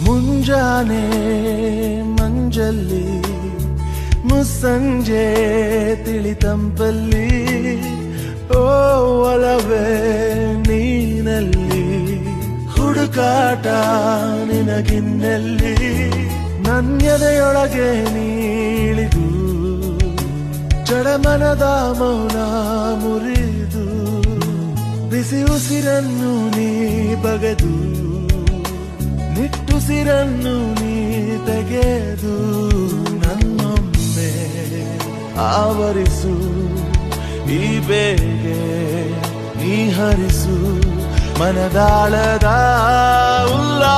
ಮುಂಜಾನೆ ಮಂಜಲ್ಲಿ ಮುಸ್ಸಂಜೆ ತಿಳಿತಂಪಲ್ಲಿ ಓ ಒಲವೇ ನೀನಲ್ಲಿ ಹುಡುಕಾಟ ನಿನಗಿನ್ನೆಲ್ಲಿ ನನ್ಯದೆಯೊಳಗೆ ನೀಳಿದು ಚಡಮನದ ಮೌನ ಮುರಿದು ಬಿಸಿ ಉಸಿರನ್ನು ನೀ ಬಗೆದು ನಿಟ್ಟುಸಿರನ್ನು ನೀ ತೆಗೆದು ನನ್ನೊಮ್ಮೆ ಆವರಿಸು ಈ ಬೇಗೆ ನೀ ಹರಿಸು ಮನದಾಳದ ಉಲ್ಲಾ